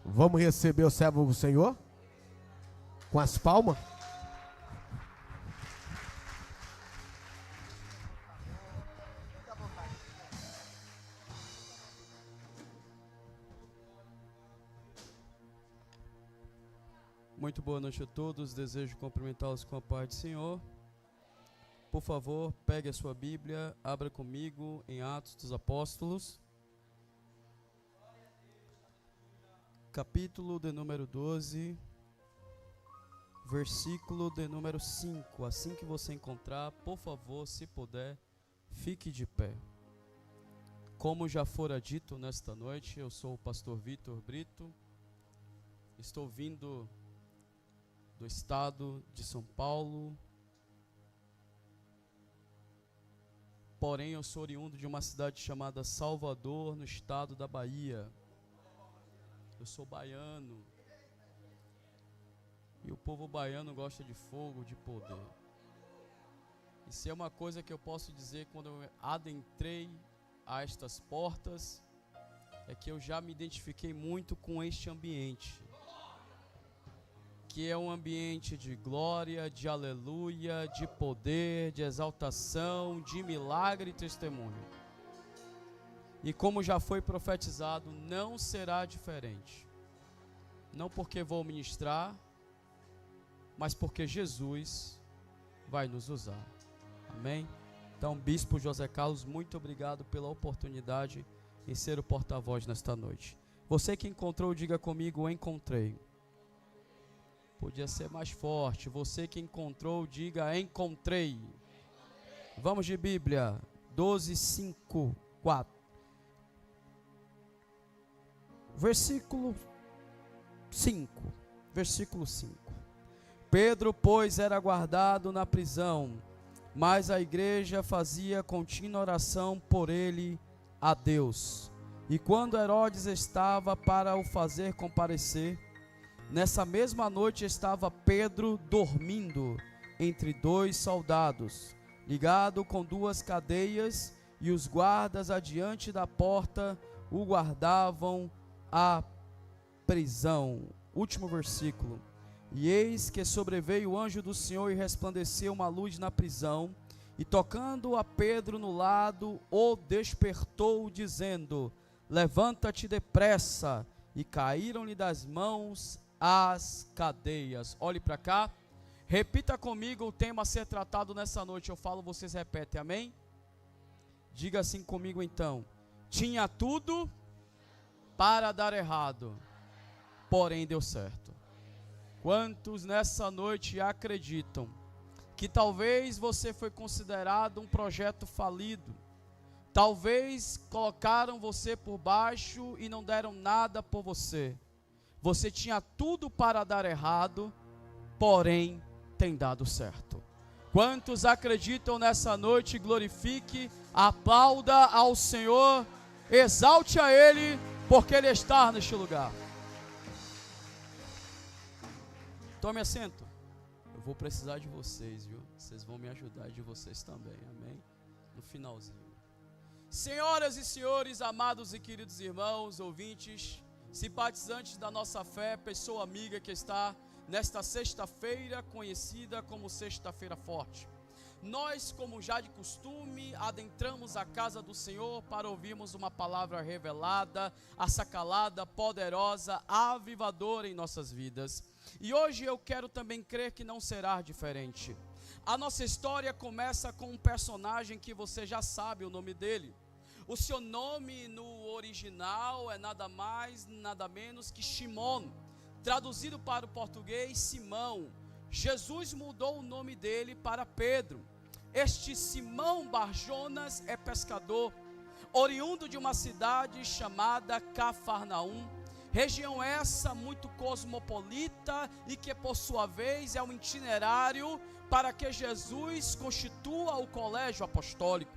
Vamos receber o servo do Senhor? Com as palmas? Muito boa noite a todos, desejo cumprimentá-los com a paz do Senhor. Por favor, pegue a sua Bíblia, abra comigo em Atos dos Apóstolos, capítulo de número 12, versículo de número 5. Assim que você encontrar, por favor, se puder, fique de pé. Como já fora dito nesta noite, eu sou o pastor Vitor Brito, estou vindo do estado de São Paulo, porém eu sou oriundo de uma cidade chamada Salvador, no estado da Bahia. Eu sou baiano, e o povo baiano gosta de fogo, de poder. Isso é uma coisa que eu posso dizer quando eu adentrei a estas portas, é que eu já me identifiquei muito com este ambiente, que é um ambiente de glória, de aleluia, de poder, de exaltação, de milagre e testemunho. E como já foi profetizado, não será diferente. Não porque vou ministrar, mas porque Jesus vai nos usar. Amém? Então, Bispo José Carlos, muito obrigado pela oportunidade em ser o porta-voz nesta noite. Você que encontrou, diga comigo, encontrei. Podia ser mais forte. Você que encontrou, diga encontrei. Vamos de Bíblia. 12, 5, 4. Versículo 5. Versículo 5. Pedro, pois, era guardado na prisão, mas a igreja fazia contínua oração por ele a Deus. E quando Herodes estava para o fazer comparecer, nessa mesma noite estava Pedro dormindo entre dois soldados, ligado com duas cadeias, e os guardas adiante da porta o guardavam a prisão. Último versículo. E eis que sobreveio o anjo do Senhor e resplandeceu uma luz na prisão, e tocando a Pedro no lado, o despertou, dizendo: levanta-te depressa. E caíram-lhe das mãos as cadeias. Olhe para cá, repita comigo o tema a ser tratado nessa noite. Eu falo, vocês repetem, amém? Diga assim comigo então: tinha tudo para dar errado, porém deu certo. Quantos nessa noite acreditam que talvez você foi considerado um projeto falido? Talvez colocaram você por baixo e não deram nada por você. Você tinha tudo para dar errado, porém tem dado certo. Quantos acreditam nessa noite? Glorifique, aplauda ao Senhor, exalte a Ele, porque Ele está neste lugar. Tome assento. Eu vou precisar de vocês, viu? Vocês vão me ajudar, de vocês também, amém? No finalzinho. Senhoras e senhores, amados e queridos irmãos, ouvintes, simpatizantes da nossa fé, pessoa amiga que está nesta sexta-feira conhecida como Sexta-feira Forte. Nós, como já de costume, adentramos a casa do Senhor para ouvirmos uma palavra revelada, assacalada, poderosa, avivadora em nossas vidas. E hoje eu quero também crer que não será diferente. A nossa história começa com um personagem que você já sabe o nome dele. O seu nome no original é nada mais, nada menos que Shimon, traduzido para o português, Simão. Jesus mudou o nome dele para Pedro. Este Simão Barjonas é pescador, oriundo de uma cidade chamada Cafarnaum, região essa muito cosmopolita e que por sua vez é um itinerário para que Jesus constitua o colégio apostólico.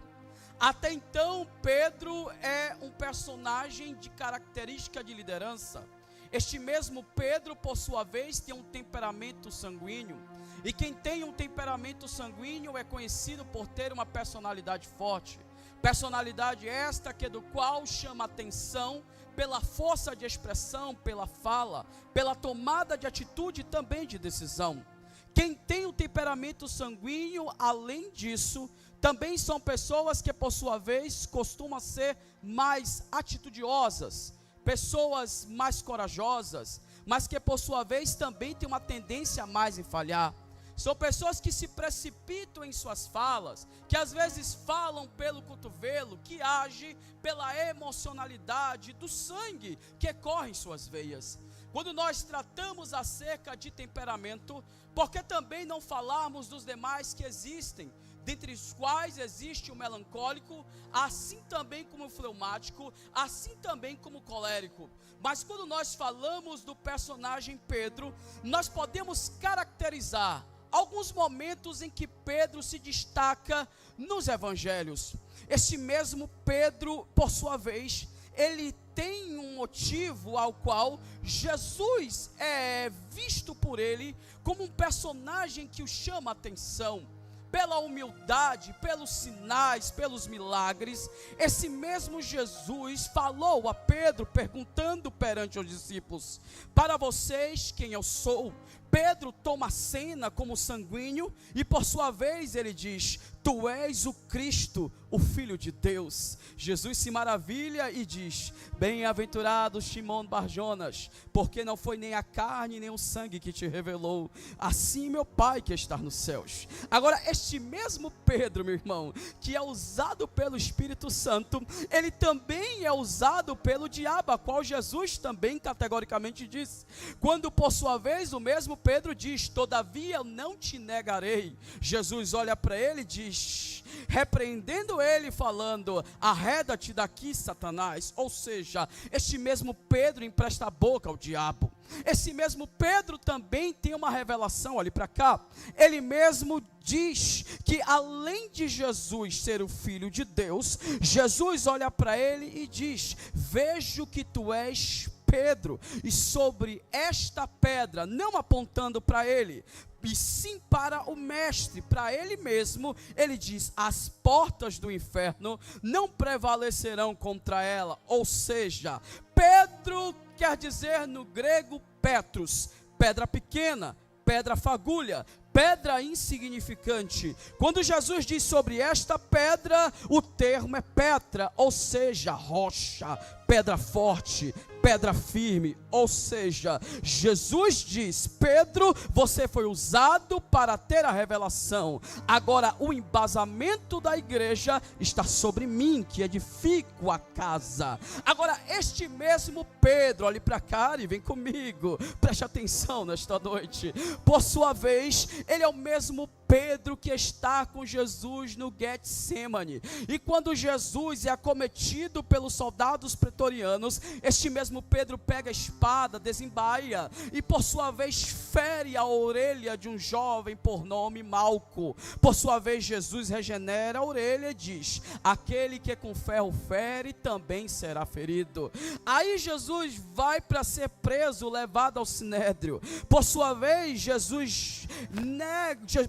Até então, Pedro é um personagem de característica de liderança. Este mesmo Pedro, por sua vez, tem um temperamento sanguíneo. E quem tem um temperamento sanguíneo é conhecido por ter uma personalidade forte. Personalidade esta que do qual chama atenção pela força de expressão, pela fala, pela tomada de atitude e também de decisão. Quem tem o temperamento sanguíneo, além disso, também são pessoas que, por sua vez, costumam ser mais atitudiosas, pessoas mais corajosas, mas que, por sua vez, também têm uma tendência a mais em falhar. São pessoas que se precipitam em suas falas, que às vezes falam pelo cotovelo, que agem pela emocionalidade do sangue que corre em suas veias. Quando nós tratamos acerca de temperamento, por que também não falarmos dos demais que existem, dentre os quais existe o melancólico, assim também como o fleumático, assim também como o colérico. Mas quando nós falamos do personagem Pedro, nós podemos caracterizar alguns momentos em que Pedro se destaca nos evangelhos. Esse mesmo Pedro, por sua vez, ele tem um motivo ao qual Jesus é visto por ele como um personagem que o chama a atenção. Pela humildade, pelos sinais, pelos milagres, esse mesmo Jesus falou a Pedro, perguntando perante os discípulos: para vocês, quem eu sou? Pedro toma a cena como sanguíneo e por sua vez ele diz: tu és o Cristo, o Filho de Deus. Jesus se maravilha e diz: bem-aventurado Simão Barjonas, porque não foi nem a carne nem o sangue que te revelou, assim meu Pai que está nos céus. Agora, este mesmo Pedro, meu irmão, que é usado pelo Espírito Santo, ele também é usado pelo diabo, a qual Jesus também categoricamente diz, quando por sua vez o mesmo Pedro diz: todavia eu não te negarei. Jesus olha para ele e diz, repreendendo ele, falando: arreda-te daqui, Satanás. Ou seja, este mesmo Pedro empresta a boca ao diabo. Esse mesmo Pedro também tem uma revelação, olhe para cá. Ele mesmo diz que além de Jesus ser o Filho de Deus, Jesus olha para ele e diz: vejo que tu és Pedro, e sobre esta pedra, não apontando para ele, e sim para o mestre, para ele mesmo, ele diz: as portas do inferno não prevalecerão contra ela. Ou seja, Pedro quer dizer no grego Petros, pedra pequena, pedra fagulha, pedra insignificante. Quando Jesus diz sobre esta pedra, o termo é Petra, ou seja, rocha, pedra forte, pedra firme. Ou seja, Jesus diz: Pedro, você foi usado para ter a revelação, agora o embasamento da igreja está sobre mim, que edifico a casa. Agora, este mesmo Pedro, olhe para cá e vem comigo, preste atenção nesta noite. Por sua vez, ele é o mesmo Pedro que está com Jesus no Getsemane, e quando Jesus é acometido pelos soldados pretorianos, este mesmo Pedro pega a espada, desembaia, e por sua vez fere a orelha de um jovem por nome Malco. Por sua vez, Jesus regenera a orelha e diz: aquele que com ferro fere também será ferido. Aí Jesus vai para ser preso, levado ao sinédrio. Por sua vez,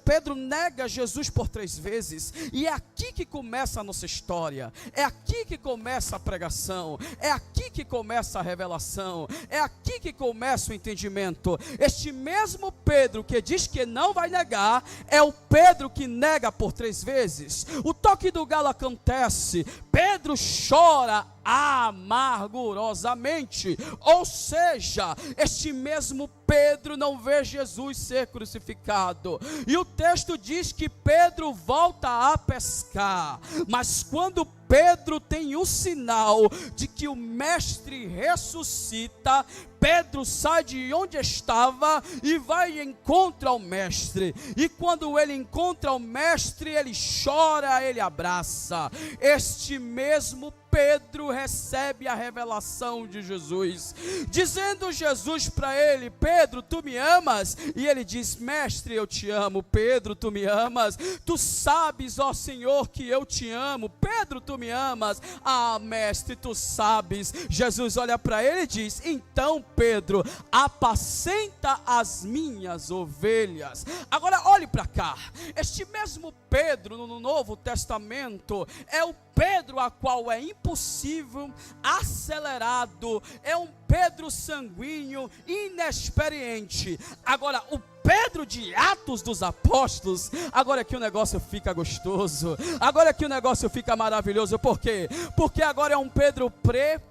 Pedro nega Jesus por 3 vezes, e é aqui que começa a nossa história, é aqui que começa a pregação, é aqui que começa a revelação, é aqui que começa o entendimento. Este mesmo Pedro que diz que não vai negar, é o Pedro que nega por 3 vezes. O toque do galo acontece, Pedro chora amargurosamente, ou seja, este mesmo Pedro não vê Jesus ser crucificado, e o texto diz que Pedro volta a pescar, mas quando Pedro tem o sinal de que o mestre ressuscita, Pedro sai de onde estava e vai e encontra o mestre, e quando ele encontra o mestre, ele chora, ele abraça. Este mesmo Pedro recebe a revelação de Jesus, dizendo Jesus para ele: Pedro, tu me amas? E ele diz: mestre, eu te amo. Pedro, tu me amas? Tu sabes, ó Senhor, que eu te amo. Pedro, tu me amas? Ah, mestre, tu sabes. Jesus olha para ele e diz: então, Pedro, apacenta as minhas ovelhas. Agora olhe para cá, este mesmo Pedro no Novo Testamento é o Pedro a qual é impossível, acelerado, é um Pedro sanguíneo, inexperiente. Agora, o Pedro de Atos dos Apóstolos, agora que o negócio fica gostoso, agora que o negócio fica maravilhoso. Por quê? Porque agora é um Pedro preparado,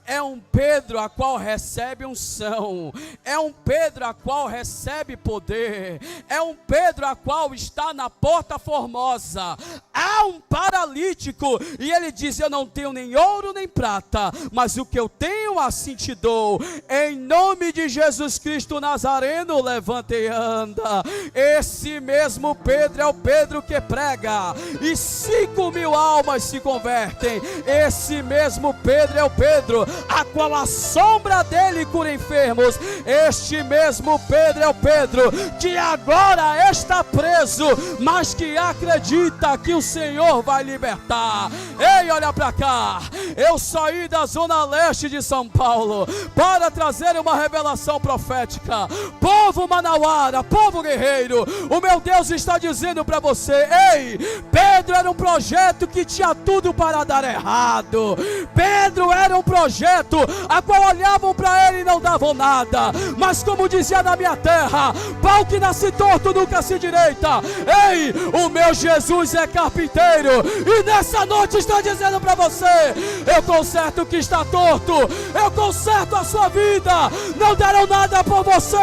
é um Pedro a qual recebe unção, é um Pedro a qual recebe poder, é um Pedro a qual está na porta formosa. Há um paralítico e ele diz: eu não tenho nem ouro nem prata, mas o que eu tenho assim te dou. Em nome de Jesus Cristo Nazareno, levanta e anda. Esse mesmo Pedro é o Pedro que prega e 5.000 almas se convertem. Esse mesmo Pedro é o Pedro a qual a sombra dele cura enfermos. Este mesmo Pedro é o Pedro que agora está preso, mas que acredita que o Senhor vai libertar. Ei, olha para cá, eu saí da zona leste de São Paulo para trazer uma revelação profética. Povo manauara, povo guerreiro, o meu Deus está dizendo para você: ei, Pedro era um projeto que tinha tudo para dar errado. Pedro era um projeto a qual olhavam para ele e não davam nada, mas como dizia na minha terra, pau que nasce torto nunca se direita. Ei, o meu Jesus é carpinteiro e nessa noite está dizendo para você: eu conserto o que está torto, eu conserto a sua vida. Não deram nada por você,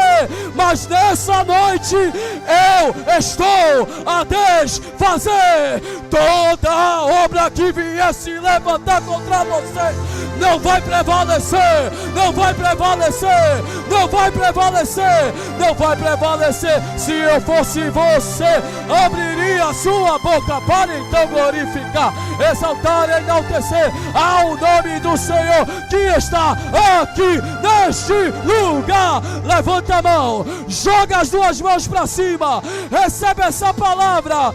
mas nessa noite eu estou a desfazer toda obra que vier se levantar contra você. Não vai prevalecer, não vai prevalecer, não vai prevalecer, não vai prevalecer. Se eu fosse você, abriria a sua boca para então glorificar, exaltar e enaltecer ao nome do Senhor que está aqui neste lugar. Levanta a mão, joga as duas mãos para cima, recebe essa palavra.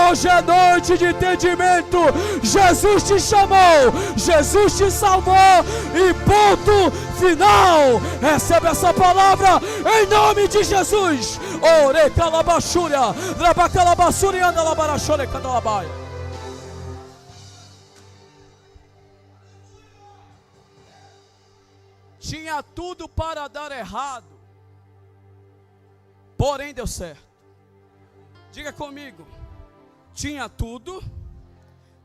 Hoje é noite de entendimento. Jesus te chamou, Jesus te salvou e ponto final. Recebe essa palavra em nome de Jesus. Ore calabachúria, drabacalabassúria, anda labarachore, candalabaia. Tinha tudo para dar errado, porém deu certo. Diga comigo: tinha tudo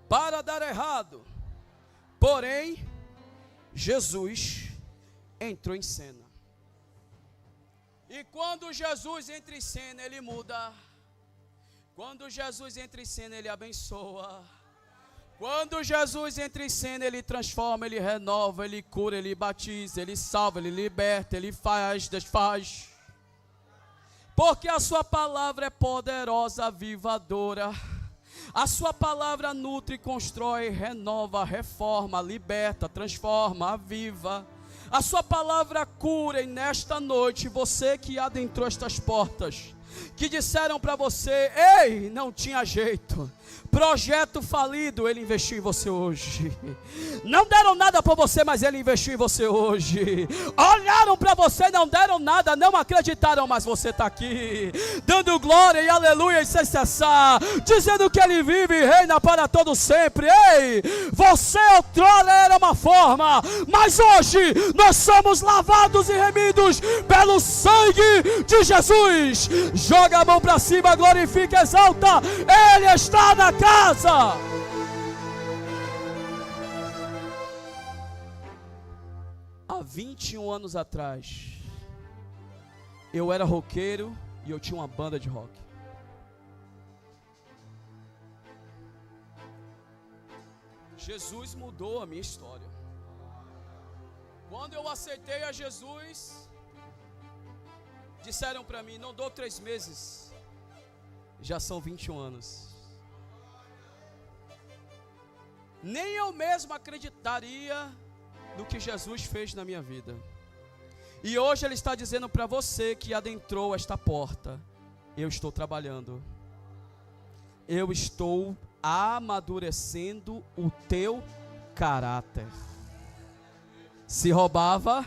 para dar errado, porém Jesus entrou em cena. E quando Jesus entra em cena, ele muda. Quando Jesus entra em cena, ele abençoa. Quando Jesus entra em cena, ele transforma, ele renova, ele cura, ele batiza, ele salva, ele liberta, ele faz, desfaz. Porque a sua palavra é poderosa, avivadora. A sua palavra nutre, constrói, renova, reforma, liberta, transforma, aviva. A sua palavra cura. E nesta noite, você que adentrou estas portas, que disseram para você: ei, não tinha jeito, projeto falido, ele investiu em você hoje. Não deram nada por você, mas ele investiu em você hoje. Olharam para você, não deram nada, não acreditaram, mas você está aqui, dando glória e aleluia e sem cessar, dizendo que ele vive e reina para todo sempre. Ei, você outrora era uma forma, mas hoje nós somos lavados e remidos pelo sangue de Jesus. Joga a mão para cima, glorifica, exalta. Ele está na casa. Há 21 anos atrás, eu era roqueiro e eu tinha uma banda de rock. Jesus mudou a minha história. Quando eu aceitei a Jesus, disseram para mim: não dou 3 meses, já são 21 anos. Nem eu mesmo acreditaria no que Jesus fez na minha vida. E hoje Ele está dizendo para você que adentrou esta porta: eu estou trabalhando, eu estou amadurecendo o teu caráter. Se roubava,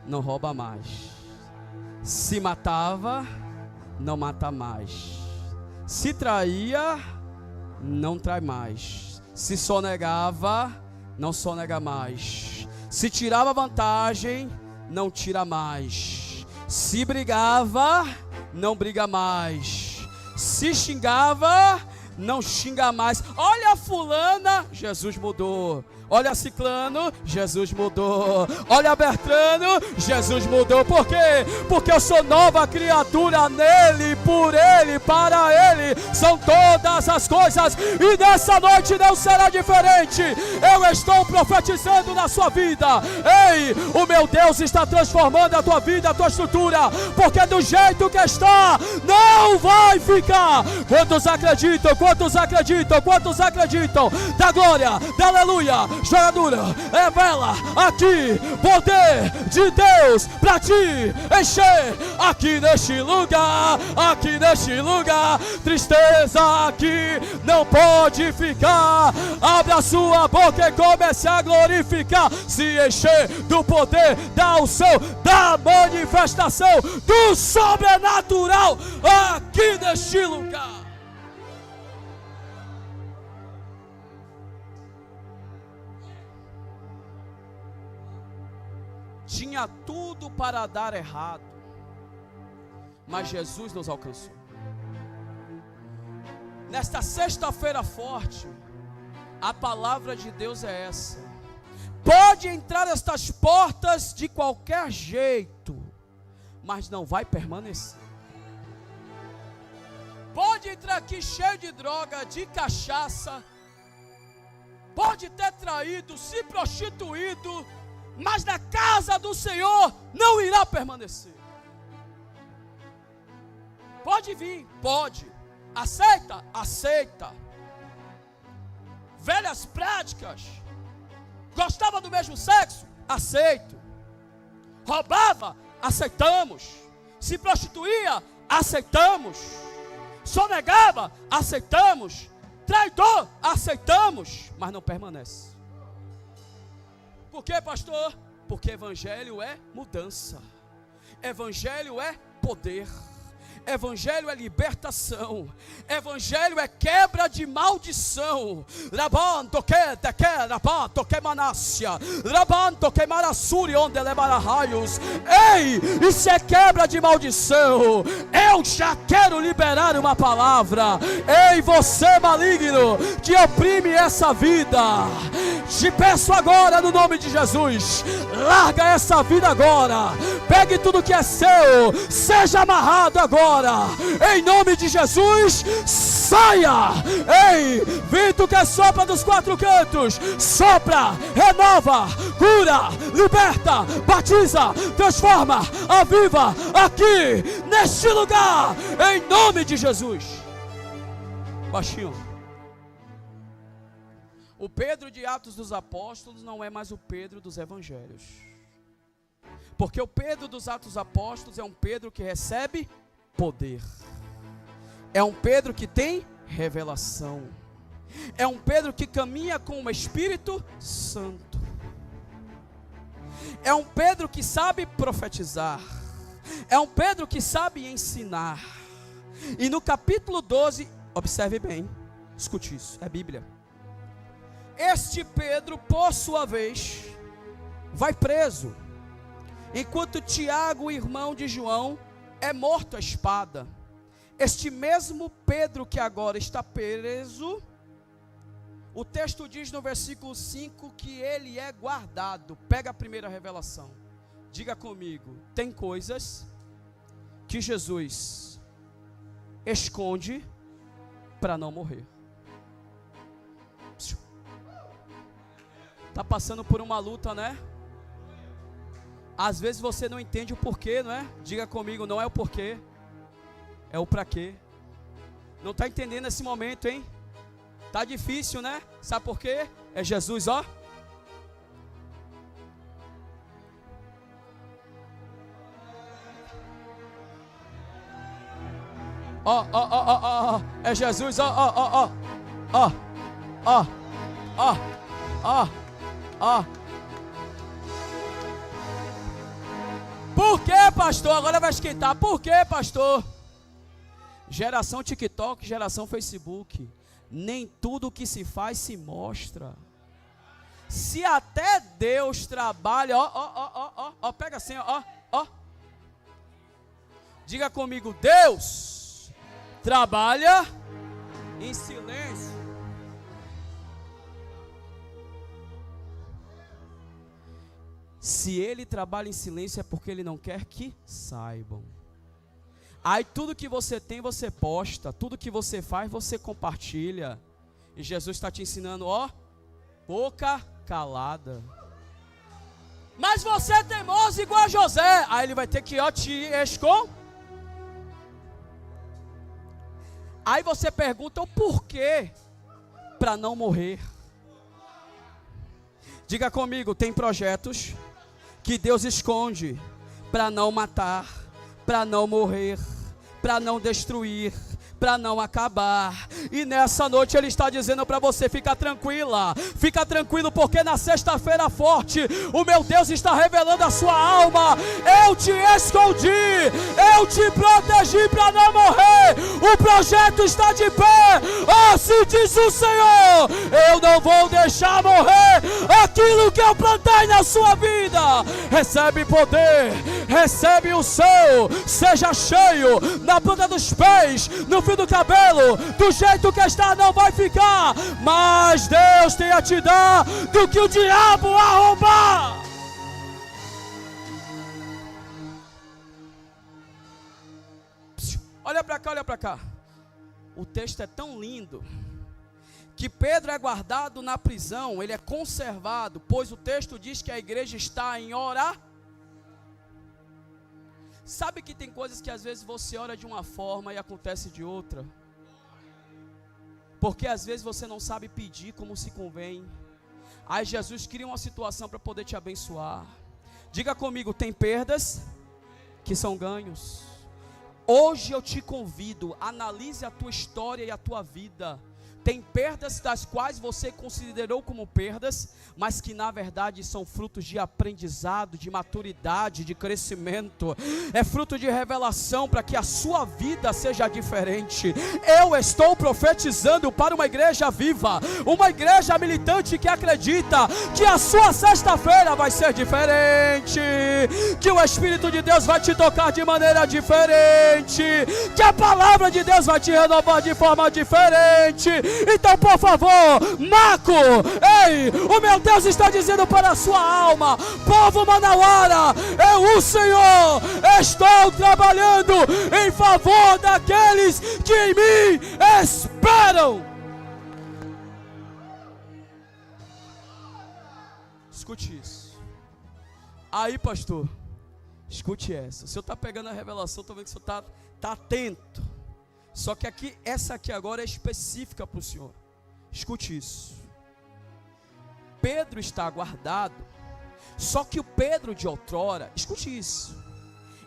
não rouba mais. Se matava, não mata mais. Se traía, não trai mais. Se sonegava, não sonega mais. Se tirava vantagem, não tira mais. Se brigava, não briga mais. Se xingava, não xinga mais. Olha a fulana, Jesus mudou. Olha Ciclano, Jesus mudou. Olha Bertrano, Jesus mudou. Por quê? Porque eu sou nova criatura nele, por ele, para ele são todas as coisas. E nessa noite não será diferente. Eu estou profetizando na sua vida. Ei, o meu Deus está transformando a tua vida, a tua estrutura. Porque do jeito que está, não vai ficar. Quantos acreditam? Quantos acreditam? Quantos acreditam? Da glória, da aleluia. Jogadura, revela aqui poder de Deus para te encher aqui neste lugar, aqui neste lugar. Tristeza aqui não pode ficar. Abre a sua boca e comece a glorificar, se encher do poder da unção, da manifestação do sobrenatural aqui neste lugar. Tinha tudo para dar errado, mas Jesus nos alcançou. Nesta sexta-feira forte, a palavra de Deus é essa: pode entrar estas portas de qualquer jeito, mas não vai permanecer. Pode entrar aqui cheio de droga, de cachaça, pode ter traído, se prostituído, mas na casa do Senhor não irá permanecer. Pode vir, pode. Aceita, aceita. Velhas práticas. Gostava do mesmo sexo? Aceito. Roubava? Aceitamos. Se prostituía? Aceitamos. Sonegava? Aceitamos. Traidor? Aceitamos. Mas não permanece. Por quê, pastor? Porque evangelho é mudança. Evangelho é poder. Evangelho é libertação. Evangelho é quebra de maldição. Raban toque teque raban toque manácia. Raban toque marassuri onde levará raios. Ei, isso é quebra de maldição. Eu já quero liberar uma palavra. Ei, você maligno que oprime essa vida, te peço agora no nome de Jesus, larga essa vida agora. Pegue tudo que é seu, seja amarrado agora. Em nome de Jesus, saia. Ei, vento que sopra dos quatro cantos, sopra, renova, cura, liberta, batiza, transforma, aviva aqui, neste lugar, em nome de Jesus. Baixinho. O Pedro de Atos dos Apóstolos não é mais o Pedro dos Evangelhos. Porque o Pedro dos Atos dos Apóstolos é um Pedro que recebe poder. É um Pedro que tem revelação. É um Pedro que caminha com o Espírito Santo. É um Pedro que sabe profetizar. É um Pedro que sabe ensinar. E no capítulo 12, observe bem, escute isso, é Bíblia. Este Pedro, por sua vez, vai preso, enquanto Tiago, irmão de João, é morto à espada. Este mesmo Pedro que agora está preso, o texto diz no versículo 5 que ele é guardado. Pega a primeira revelação, diga comigo: tem coisas que Jesus esconde para não morrer. Está passando por uma luta, né? Às vezes você não entende o porquê, não é? Diga comigo, não é o porquê, é o para quê. Não está entendendo esse momento, hein? Tá difícil, né? Sabe por quê? É Jesus, ó. Ó, é Jesus, ó. Por que, pastor? Agora vai esquentar. Por que, pastor? Geração TikTok, geração Facebook. nem tudo que se faz se mostra. Se até Deus trabalha, ó, pega assim, ó. Diga comigo, Deus trabalha em silêncio. Se Ele trabalha em silêncio é porque Ele não quer que saibam. Aí tudo que você tem, você posta. Tudo que você faz, você compartilha. E Jesus está te ensinando, boca calada. Mas você é teimoso igual a José. Aí Ele vai ter que, te esconder. Aí você pergunta o porquê. Para não morrer. Diga comigo, tem projetos que Deus esconde para não matar, para não morrer, para não destruir, para não acabar. E nessa noite Ele está dizendo para você, fica tranquila, fica tranquilo, porque na sexta-feira forte, o meu Deus está revelando a sua alma. Eu te escondi, eu te protegi para não morrer. O projeto está de pé, assim diz o Senhor. Eu não vou deixar morrer aquilo que eu plantei na sua vida. Recebe poder, recebe o céu, seja cheio na ponta dos pés, no fio do cabelo, do jeito que está não vai ficar, mas Deus tem a te dar do que o diabo a roubar. Olha para cá, o texto é tão lindo, que Pedro é guardado na prisão, ele é conservado, pois o texto diz que a igreja está em oração. Sabe que tem coisas que às vezes você ora de uma forma e acontece de outra? Porque às vezes você não sabe pedir como se convém. Aí Jesus cria uma situação para poder te abençoar. Diga comigo, tem perdas que são ganhos. Hoje eu te convido, analise a tua história e a tua vida. Tem perdas das quais você considerou como perdas, mas que na verdade são frutos de aprendizado, de maturidade, de crescimento. É fruto de revelação para que a sua vida seja diferente. Eu estou profetizando para uma igreja viva, uma igreja militante que acredita que a sua sexta-feira vai ser diferente, que o Espírito de Deus vai te tocar de maneira diferente, que a palavra de Deus vai te renovar de forma diferente. Então, por favor, Marco, ei, o meu Deus está dizendo para a sua alma, povo manauara, eu, o Senhor, estou trabalhando em favor daqueles que em mim esperam. Escute isso. Aí, pastor, escute essa. O senhor está pegando a revelação, estou vendo que o senhor está atento. Só que aqui, essa aqui agora é específica para o Senhor. Escute isso. Pedro está guardado. Só que o Pedro de outrora, escute isso,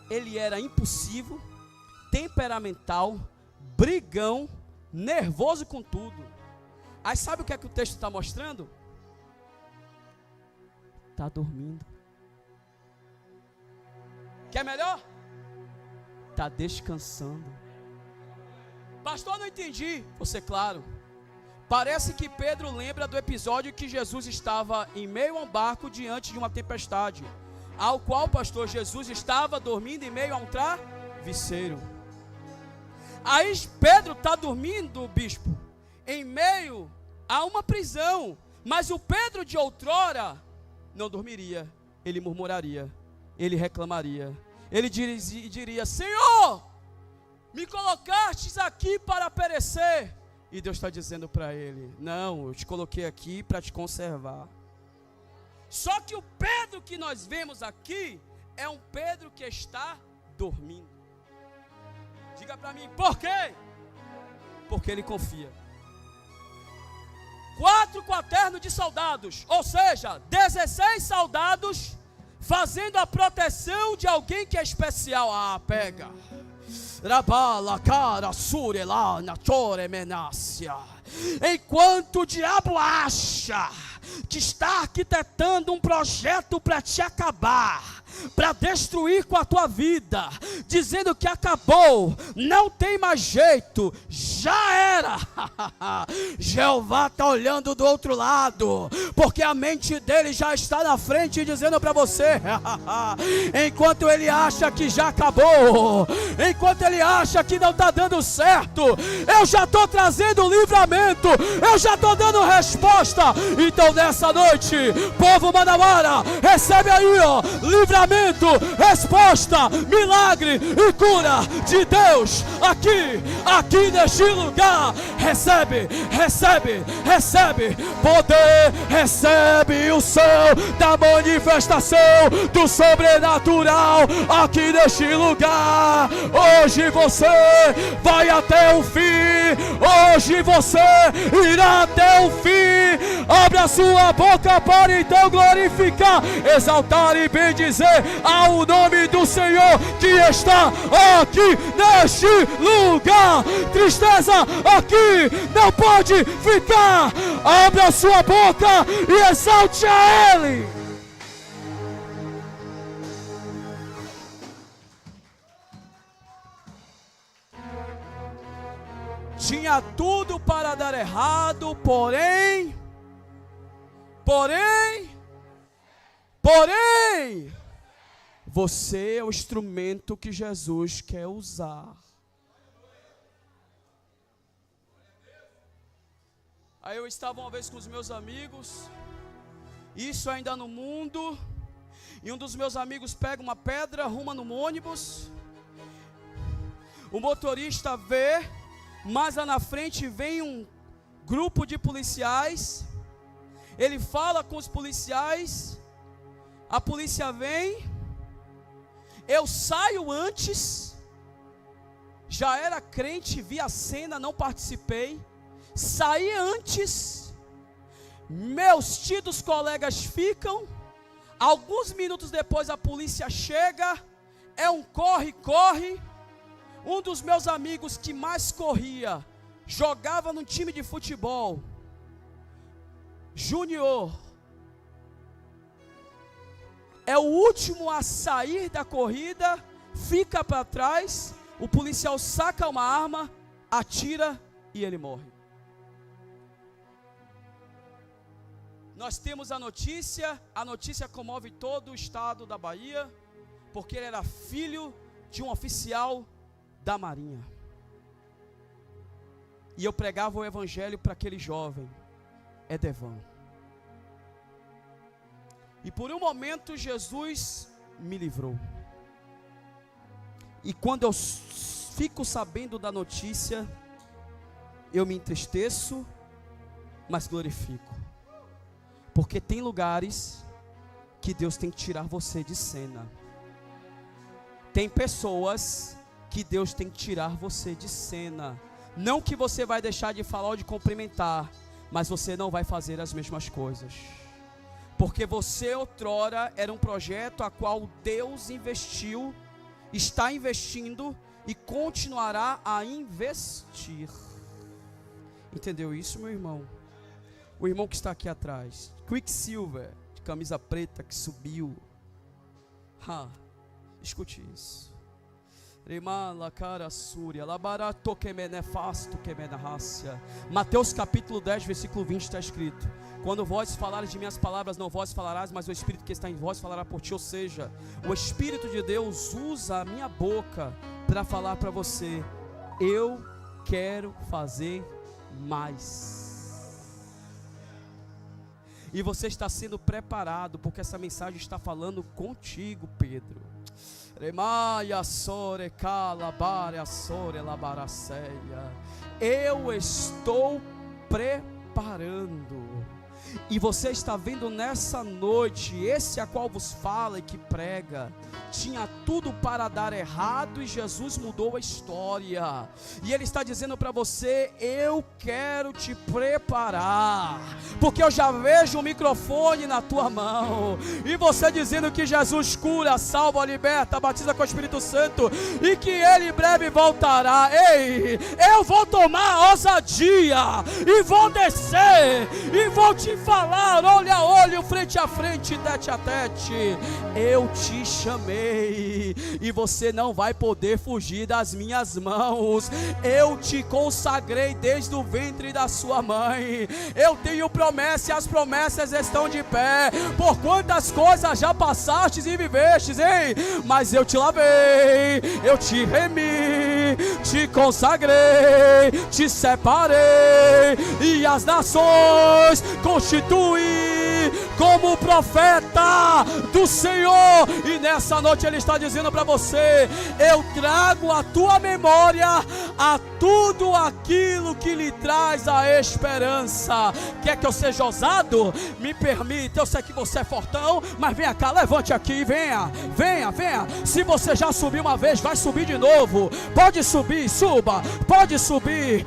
ele era impulsivo, temperamental, brigão, nervoso com tudo. Aí sabe o que é que o texto está mostrando? Está dormindo. Quer melhor? Está descansando. Pastor, não entendi. Você, claro. Parece que Pedro lembra do episódio que Jesus estava em meio a um barco diante de uma tempestade, ao qual, pastor, Jesus estava dormindo em meio a um travesseiro. Aí Pedro está dormindo, bispo, em meio a uma prisão. Mas o Pedro de outrora não dormiria. Ele murmuraria, ele reclamaria, ele diria, Senhor, me colocastes aqui para perecer. E Deus está dizendo para ele, não, eu te coloquei aqui para te conservar. Só que o Pedro que nós vemos aqui é um Pedro que está dormindo. Diga para mim, por quê? Porque ele confia. 4 quaternos de soldados, ou seja, 16 soldados fazendo a proteção de alguém que é especial. Ah, pega. Enquanto o diabo acha que está arquitetando um projeto para te acabar, para destruir com a tua vida, dizendo que acabou, não tem mais jeito, já era. Jeová está olhando do outro lado, porque a mente dele já está na frente, dizendo para você, enquanto ele acha que já acabou, enquanto ele acha que não está dando certo, eu já estou trazendo livramento, eu já estou dando resposta. Então nessa noite, povo Manauara, recebe aí, ó, livramento, resposta, milagre e cura de Deus aqui neste lugar. Recebe poder, recebe o som da manifestação do sobrenatural aqui neste lugar. Hoje você vai até o fim, hoje você irá até o fim. Abre a sua boca para então glorificar, exaltar e bendizer ao nome do Senhor que está aqui neste lugar. Tristeza aqui não pode ficar. Abra a sua boca e exalte a Ele. Tinha tudo para dar errado, porém, você é o instrumento que Jesus quer usar. Aí eu estava uma vez com os meus amigos, isso ainda no mundo, e um dos meus amigos pega uma pedra, arruma no ônibus, o motorista vê, mas lá na frente vem um grupo de policiais, ele fala com os policiais, a polícia vem, eu saio antes, já era crente, vi a cena, não participei, saí antes, meus tidos colegas ficam, alguns minutos depois a polícia chega, é um corre, um dos meus amigos que mais corria, jogava num time de futebol, Júnior, é o último a sair da corrida, fica para trás, o policial saca uma arma, atira e ele morre. Nós temos a notícia comove todo o estado da Bahia, porque ele era filho de um oficial da Marinha. E eu pregava o evangelho para aquele jovem, Edevan. E por um momento Jesus me livrou. E quando eu fico sabendo da notícia, eu me entristeço, mas glorifico. Porque tem lugares que Deus tem que tirar você de cena. Tem pessoas que Deus tem que tirar você de cena. Não que você vai deixar de falar ou de cumprimentar, mas você não vai fazer as mesmas coisas. Porque você outrora era um projeto a qual Deus investiu, está investindo e continuará a investir. Entendeu isso, meu irmão? O irmão que está aqui atrás, Quicksilver, de camisa preta, que subiu. Escute isso. Mateus capítulo 10, versículo 20 está escrito: quando vós falares de minhas palavras, não vós falarás, mas o Espírito que está em vós falará por ti. Ou seja, o Espírito de Deus usa a minha boca para falar para você: eu quero fazer mais. E você está sendo preparado, porque essa mensagem está falando contigo, Pedro. Eu estou preparando. E você está vendo nessa noite, esse a qual vos fala e que prega, tinha tudo para dar errado e Jesus mudou a história. E Ele está dizendo para você: eu quero te preparar, porque eu já vejo o microfone na tua mão, e você dizendo que Jesus cura, salva, liberta, batiza com o Espírito Santo, e que Ele em breve voltará. Ei, eu vou tomar ousadia, e vou descer, e vou te se falar olho a olho, frente a frente, tete a tete. Eu te chamei e você não vai poder fugir das minhas mãos. Eu te consagrei desde o ventre da sua mãe. Eu tenho promessa e as promessas estão de pé. Por quantas coisas já passastes e vivestes, hein? Mas eu te lavei, eu te remi, te consagrei, te separei e as nações constituí como profeta do Senhor. E nessa noite Ele está dizendo para você: eu trago à tua memória a tudo aquilo que lhe traz a esperança. Quer que eu seja ousado? Me permita, eu sei que você é fortão, mas venha cá, levante aqui, venha. Se você já subiu uma vez, vai subir de novo. Pode subir, suba, pode subir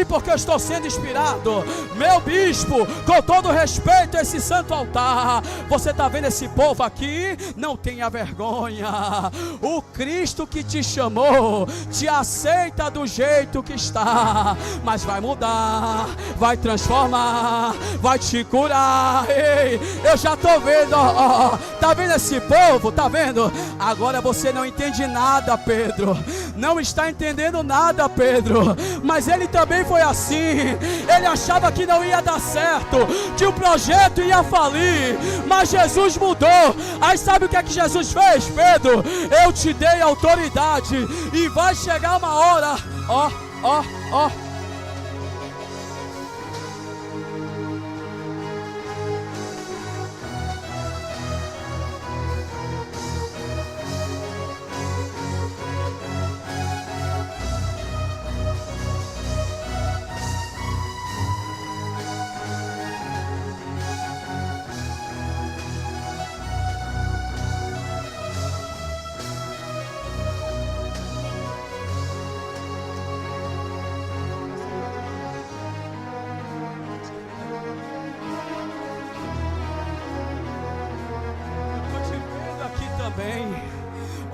porque eu estou sendo inspirado. Meu bispo, com todo respeito a esse santo altar, você está vendo esse povo aqui? Não tenha vergonha. O Cristo que te chamou te aceita do jeito que está, mas vai mudar, vai transformar, vai te curar. Ei, eu já estou vendo, ó, tá vendo esse povo? Tá vendo? Agora você não entende nada, Pedro. Não está entendendo nada, Pedro. Mas ele também foi assim. Ele achava que não ia dar certo, que o projeto ia falir, mas Jesus mudou. Aí sabe o que é que Jesus fez, Pedro? Eu te dei autoridade e vai chegar uma hora, ó.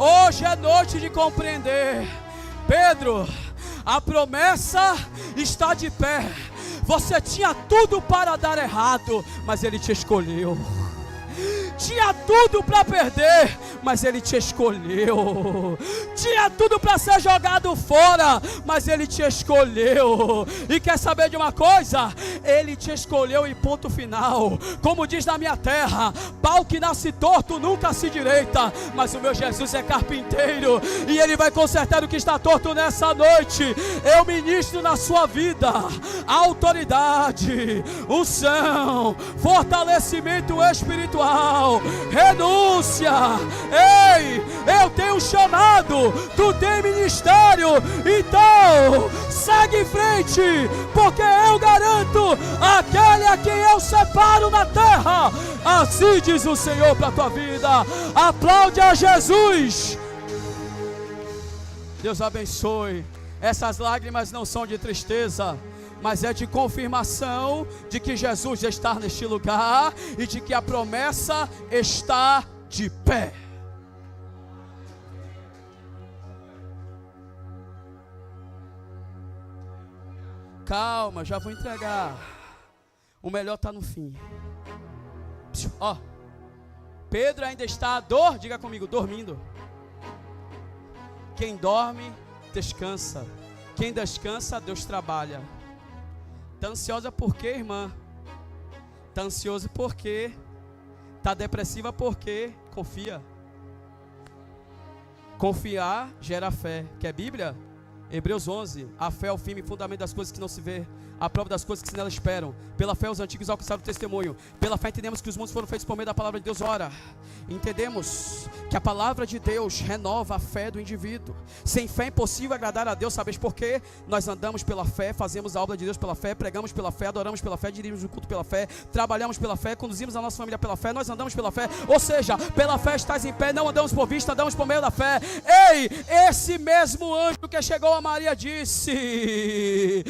Hoje é noite de compreender, Pedro, a promessa está de pé. Você tinha tudo para dar errado, mas Ele te escolheu. Tinha tudo para perder, mas Ele te escolheu. Tinha tudo para ser jogado fora, mas Ele te escolheu. E quer saber de uma coisa? Ele te escolheu e ponto final. Como diz na minha terra, pau que nasce torto nunca se direita. Mas o meu Jesus é carpinteiro e Ele vai consertar o que está torto nessa noite. Eu ministro na sua vida autoridade, unção, fortalecimento espiritual, renúncia. Ei, eu tenho chamado, tu tem ministério, então segue em frente, porque eu garanto aquele a quem eu separo na terra. Assim diz o Senhor para a tua vida. Aplaude a Jesus. Deus abençoe. Essas lágrimas não são de tristeza, mas é de confirmação de que Jesus está neste lugar e de que a promessa está de pé. Calma, já vou entregar. O melhor está no fim. Ó, Pedro ainda está diga comigo, dormindo. Quem dorme, descansa. Quem descansa, Deus trabalha. Está ansiosa por quê, irmã? Está ansioso por quê? Está depressiva por quê? Confia. Confiar gera fé. Quer Bíblia? Hebreus 11, a fé é o firme fundamento das coisas que não se vê, a prova das coisas que se nela esperam. Pela fé os antigos alcançaram o testemunho. Pela fé entendemos que os mundos foram feitos por meio da palavra de Deus. Ora, entendemos que a palavra de Deus renova a fé do indivíduo. Sem fé é impossível agradar a Deus. Sabes por quê? Nós andamos pela fé, fazemos a obra de Deus pela fé, pregamos pela fé, adoramos pela fé, dirigimos o culto pela fé, trabalhamos pela fé, conduzimos a nossa família pela fé, nós andamos pela fé. Ou seja, pela fé estás em pé, não andamos por vista, andamos por meio da fé. Ei, esse mesmo anjo que chegou a Maria disse: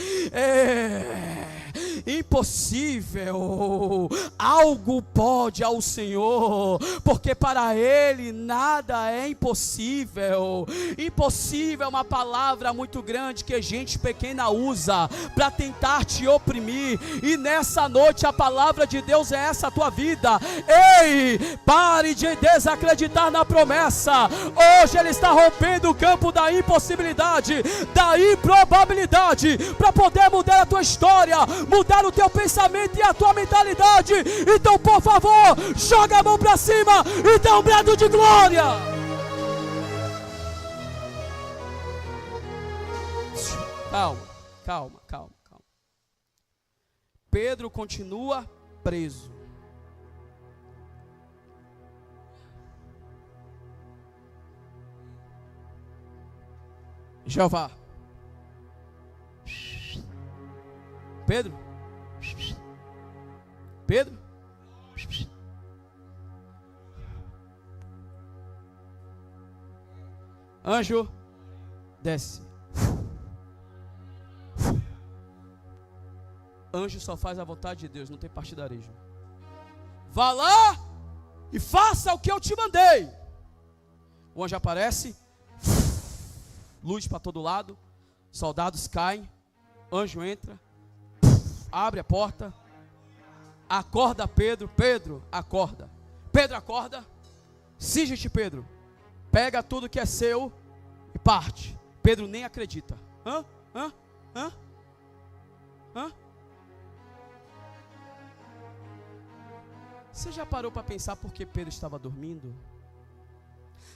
impossível, algo pode ao Senhor, porque para Ele nada é impossível. Impossível é uma palavra muito grande que gente pequena usa para tentar te oprimir, e nessa noite a palavra de Deus é essa a tua vida. Ei, pare de desacreditar na promessa. Hoje Ele está rompendo o campo da impossibilidade, da improbabilidade, para poder mudar a tua história, mudar o teu pensamento e a tua mentalidade. Então, por favor, joga a mão para cima e dá um brado de glória. Calma. Pedro continua preso. Jeová. Pedro. Anjo, desce. Anjo só faz a vontade de Deus, não tem partidarismo. Vá lá e faça o que eu te mandei. O anjo aparece, luz para todo lado, soldados caem, anjo entra, abre a porta, acorda Pedro. Pedro acorda. Pedro acorda. Cinge-te, Pedro. Pega tudo que é seu e parte. Pedro nem acredita. Hã? Você já parou para pensar por que Pedro estava dormindo?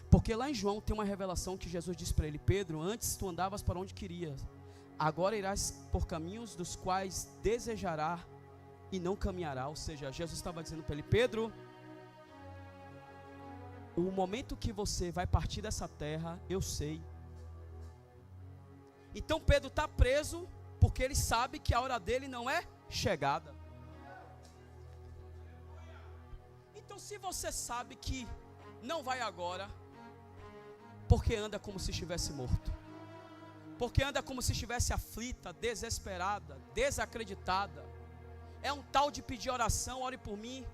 Porque lá em João tem uma revelação que Jesus diz para ele: Pedro, antes tu andavas para onde querias, agora irás por caminhos dos quais desejará e não caminhará. Ou seja, Jesus estava dizendo para ele: Pedro, o momento que você vai partir dessa terra, eu sei. Então Pedro está preso porque ele sabe que a hora dele não é chegada. Então, se você sabe que não vai agora, porque anda como se estivesse morto, porque anda como se estivesse aflita, desesperada, desacreditada, é um tal de pedir oração, ore por mim,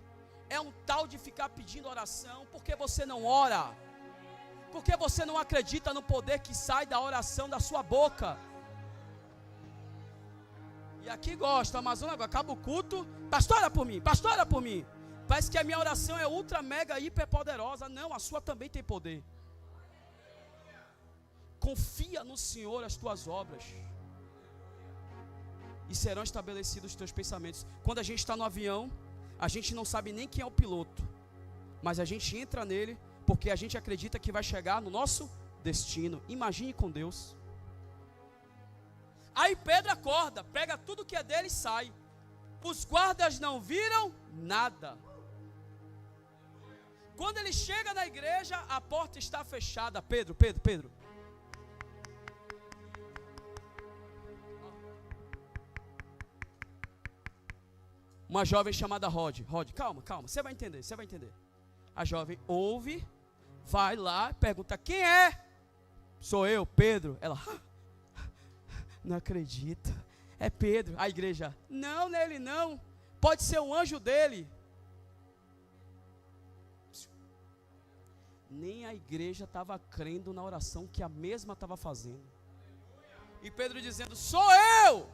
é um tal de ficar pedindo oração, porque você não ora, porque você não acredita no poder que sai da oração da sua boca. E aqui gosta, Amazonas, acaba o culto, pastor, ora por mim, pastor, ora por mim. Parece que a minha oração é ultra, mega, hiper poderosa. Não, a sua também tem poder. Confia no Senhor as tuas obras, e serão estabelecidos os teus pensamentos. Quando a gente está no avião, a gente não sabe nem quem é o piloto, mas a gente entra nele, porque a gente acredita que vai chegar no nosso destino. Imagine com Deus. Aí Pedro acorda, pega tudo que é dele e sai. Os guardas não viram nada. Quando ele chega na igreja, a porta está fechada. Pedro. Uma jovem chamada Rod, calma, você vai entender. A jovem ouve, vai lá, pergunta: quem é? Sou eu, Pedro. Ela: não acredita, é Pedro. A igreja: não, nele não, pode ser um anjo dele. Nem a igreja estava crendo na oração que a mesma estava fazendo. E Pedro dizendo: sou eu.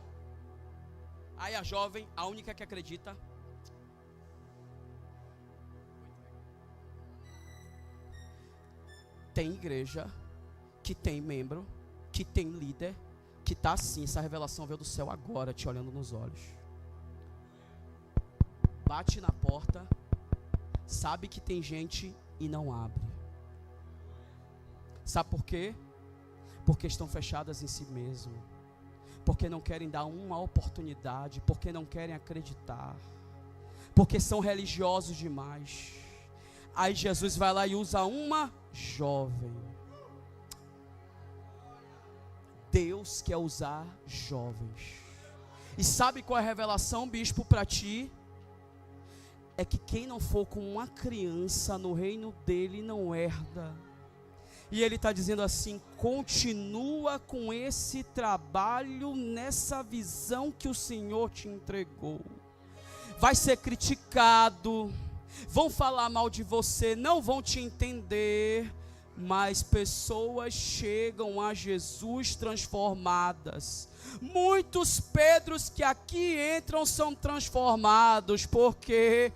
Aí a jovem, a única que acredita: tem igreja, que tem membro, que tem líder, que está assim. Essa revelação veio do céu agora, te olhando nos olhos. Bate na porta, sabe que tem gente e não abre. Sabe por quê? Porque estão fechadas em si mesmo, porque não querem dar uma oportunidade, porque não querem acreditar, porque são religiosos demais. Aí Jesus vai lá e usa uma jovem. Deus quer usar jovens. E sabe qual é a revelação, bispo, para ti? É que quem não for com uma criança no reino dele não herda. E ele está dizendo assim: continua com esse trabalho, nessa visão que o Senhor te entregou. Vai ser criticado, vão falar mal de você, não vão te entender, mas pessoas chegam a Jesus transformadas. Muitos Pedros que aqui entram são transformados, porque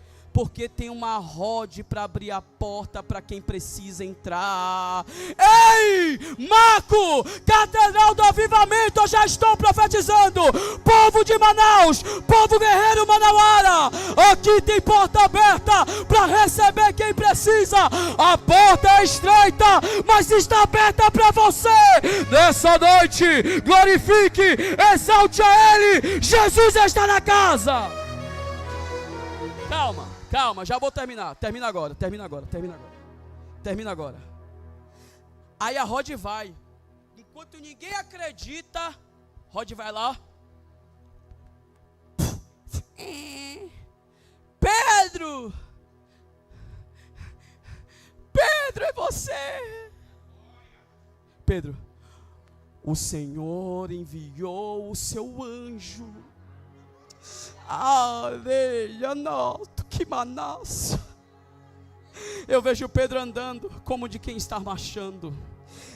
tem uma rode para abrir a porta para quem precisa entrar. Ei, Marco, Catedral do Avivamento, eu já estou profetizando. Povo de Manaus, povo guerreiro manauara, aqui tem porta aberta para receber quem precisa. A porta é estreita, mas está aberta para você. Nessa noite, glorifique, exalte a Ele. Jesus está na casa. Calma, já vou terminar. Termina agora. Aí a Rod vai. Enquanto ninguém acredita, Rod vai lá. Pedro, é você. Pedro, o Senhor enviou o seu anjo. Aleluia, noto que manaça. Eu vejo Pedro andando como de quem está marchando.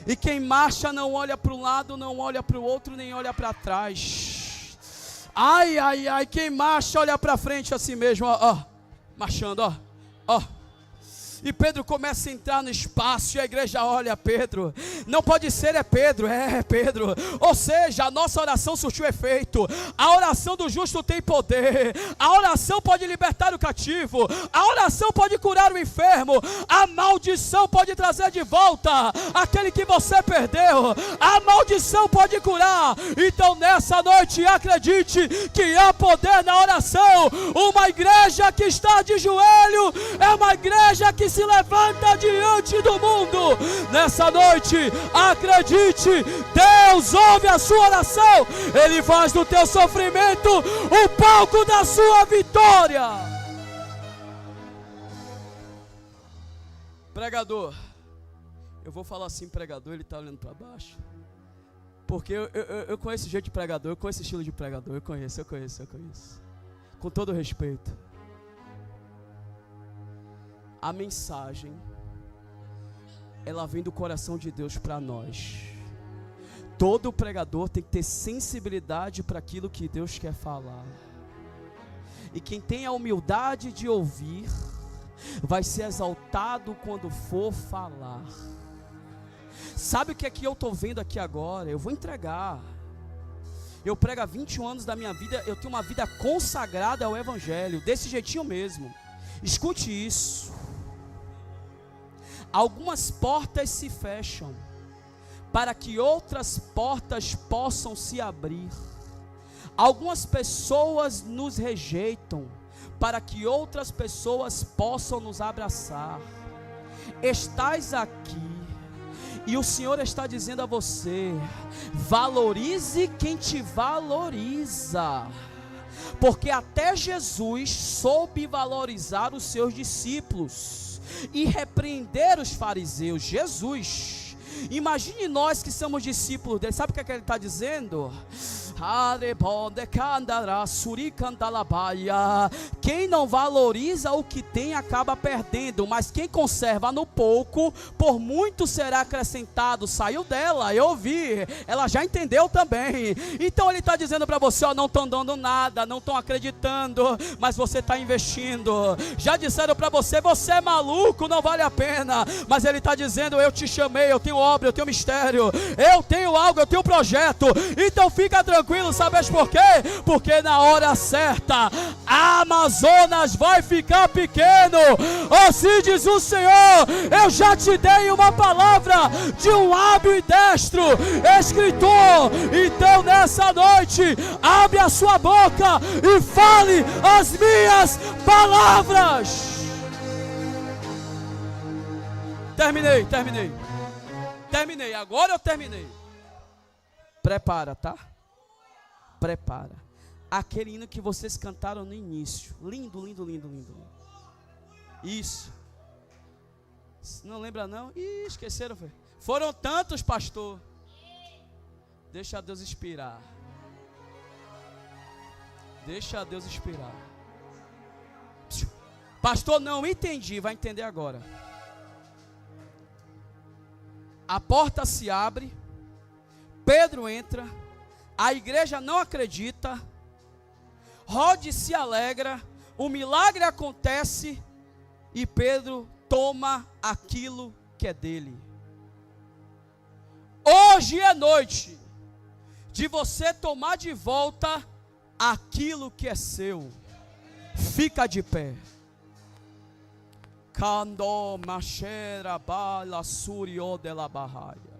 E quem marcha não olha para um lado, não olha para o outro, nem olha para trás. Ai, quem marcha olha para frente assim mesmo, ó, marchando, ó. E Pedro começa a entrar no espaço e a igreja olha Pedro. Não pode ser, é Pedro. Ou seja, a nossa oração surtiu efeito. A oração do justo tem poder. A oração pode libertar o cativo. A oração pode curar o enfermo. A maldição pode trazer de volta aquele que você perdeu. A maldição pode curar. Então nessa noite acredite que há poder na oração. Uma igreja que está de joelho é uma igreja que se levanta diante do mundo. Nessa noite, acredite, Deus ouve a sua oração. Ele faz do teu sofrimento o palco da sua vitória. Pregador, eu vou falar assim, pregador, ele está olhando para baixo, porque eu conheço o jeito de pregador, eu conheço o estilo de pregador, eu conheço, com todo respeito. A mensagem, ela vem do coração de Deus para nós. Todo pregador tem que ter sensibilidade para aquilo que Deus quer falar. E quem tem a humildade de ouvir, vai ser exaltado quando for falar. Sabe o que é que eu estou vendo aqui agora? Eu vou entregar. Eu prego há 21 anos da minha vida, eu tenho uma vida consagrada ao Evangelho, desse jeitinho mesmo. Escute isso. Algumas portas se fecham para que outras portas possam se abrir. Algumas pessoas nos rejeitam para que outras pessoas possam nos abraçar. Estás aqui e o Senhor está dizendo a você: valorize quem te valoriza. Porque até Jesus soube valorizar os seus discípulos e repreender os fariseus. Jesus, imagine nós que somos discípulos dele. Sabe o que ele está dizendo? Quem não valoriza o que tem acaba perdendo, mas quem conserva no pouco, por muito será acrescentado. Saiu dela, eu ouvi, ela já entendeu também. Então ele está dizendo para você: ó, não estão dando nada, não estão acreditando, mas você está investindo. Já disseram para você: você é maluco, não vale a pena. Mas ele está dizendo: eu te chamei, eu tenho obra, eu tenho mistério, eu tenho algo, eu tenho projeto. Então fica tranquilo, sabes por quê? Porque na hora certa a Amazonas vai ficar pequeno. Assim diz o Senhor: eu já te dei uma palavra de um hábil e destro escritor. Então nessa noite, abre a sua boca e fale as minhas palavras. Terminei, agora eu terminei. Prepara, tá? Prepara. Aquele hino que vocês cantaram no início. Lindo. Isso. Não lembra não? Ih, esqueceram, velho. Foram tantos, pastor. Deixa Deus inspirar. Deixa Deus inspirar. Pastor, não entendi. Vai entender agora. A porta se abre. Pedro entra. A igreja não acredita. Rode se alegra. O milagre acontece. E Pedro toma aquilo que é dele. Hoje é noite de você tomar de volta aquilo que é seu. Fica de pé. Kando machera bala surio de la bahia.